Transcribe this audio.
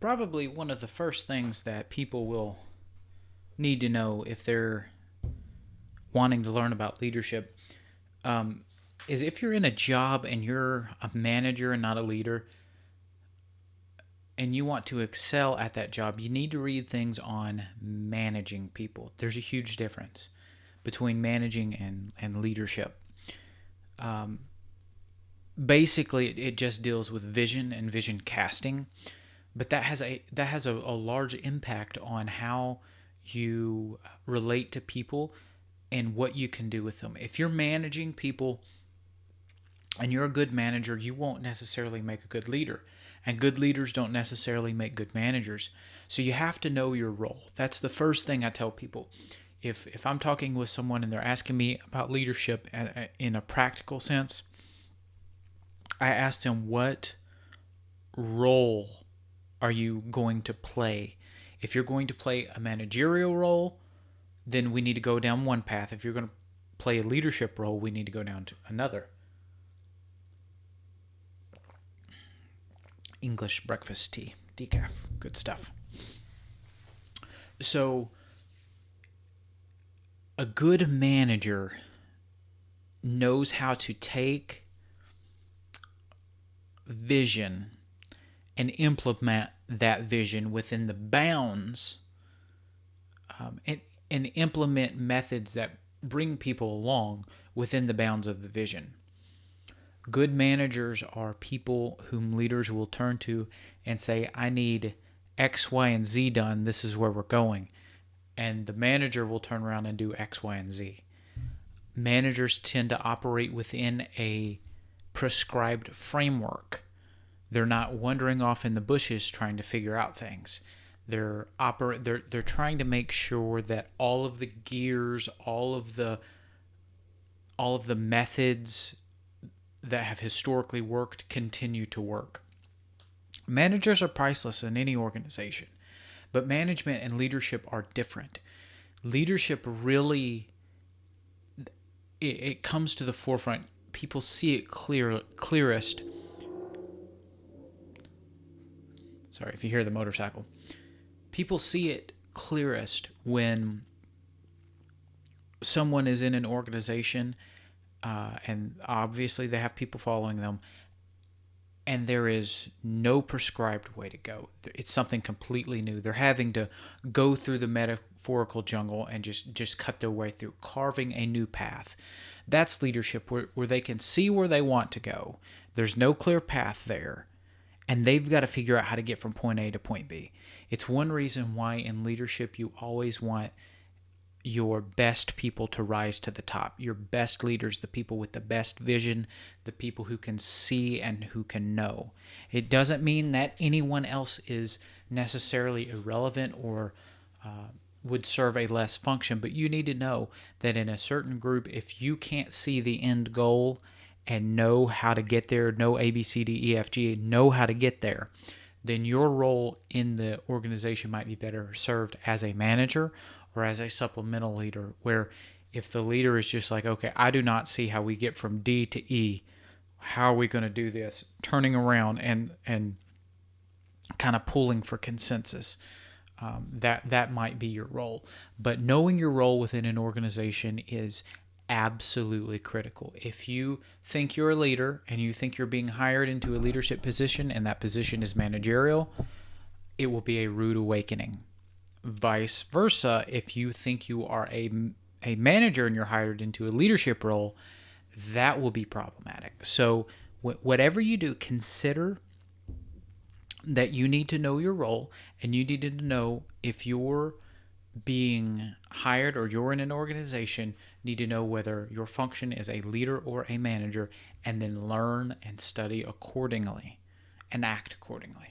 Probably one of the first things that people will need to know if they're wanting to learn about leadership um, is if you're in a job and you're a manager and not a leader, and you want to excel at that job, you need to read things on managing people. There's a huge difference between managing and leadership. Um, Basically, it just deals with vision and vision casting, but that has a large impact on how you relate to people and what you can do with them. If you're managing people and you're a good manager, you won't necessarily make a good leader. And good leaders don't necessarily make good managers. So you have to know your role. That's the first thing I tell people. If I'm talking with someone and they're asking me about leadership in a practical sense, I ask them, what role are you going to play? If you're going to play a managerial role, then we need to go down one path. If you're going to play a leadership role, we need to go down to another. English breakfast tea, decaf, good stuff. So, a good manager knows how to take vision and implement that vision within the bounds, and implement methods that bring people along within the bounds of the vision. Good managers are people whom leaders will turn to and say, I need X, Y, and Z done. This is where we're going. And the manager will turn around and do X, Y, and Z. Managers tend to operate within a prescribed framework. They're not wandering off in the bushes trying to figure out things. They're trying to make sure that all of the gears, all of the methods that have historically worked continue to work. Managers are priceless in any organization, but management and leadership are different. Leadership really, it comes to the forefront. People see it clearest. Sorry if you hear the motorcycle. People see it clearest when someone is in an organization, and obviously they have people following them, and there is no prescribed way to go. It's something completely new. They're having to go through the metaphorical jungle and just cut their way through, carving a new path. That's leadership, where they can see where they want to go. There's no clear path there, and they've got to figure out how to get from point A to point B. It's one reason why in leadership you always want your best people to rise to the top. Your best leaders, the people with the best vision, the people who can see and who can know. It doesn't mean that anyone else is necessarily irrelevant or would serve a less function, but you need to know that in a certain group, if you can't see the end goal and know how to get there, know A, B, C, D, E, F, G, know how to get there, then your role in the organization might be better served as a manager or as a supplemental leader, where if the leader is just like, okay, I do not see how we get from D to E, how are we going to do this? Turning around and kind of pulling for consensus. That might be your role. But knowing your role within an organization is absolutely critical. If you think you're a leader and you think you're being hired into a leadership position and that position is managerial, it will be a rude awakening. Vice versa, if you think you are a manager and you're hired into a leadership role, that will be problematic. So whatever you do, consider that you need to know your role, and you need to know if you're being hired or you're in an organization, need to know whether your function is a leader or a manager, and then learn and study accordingly and act accordingly.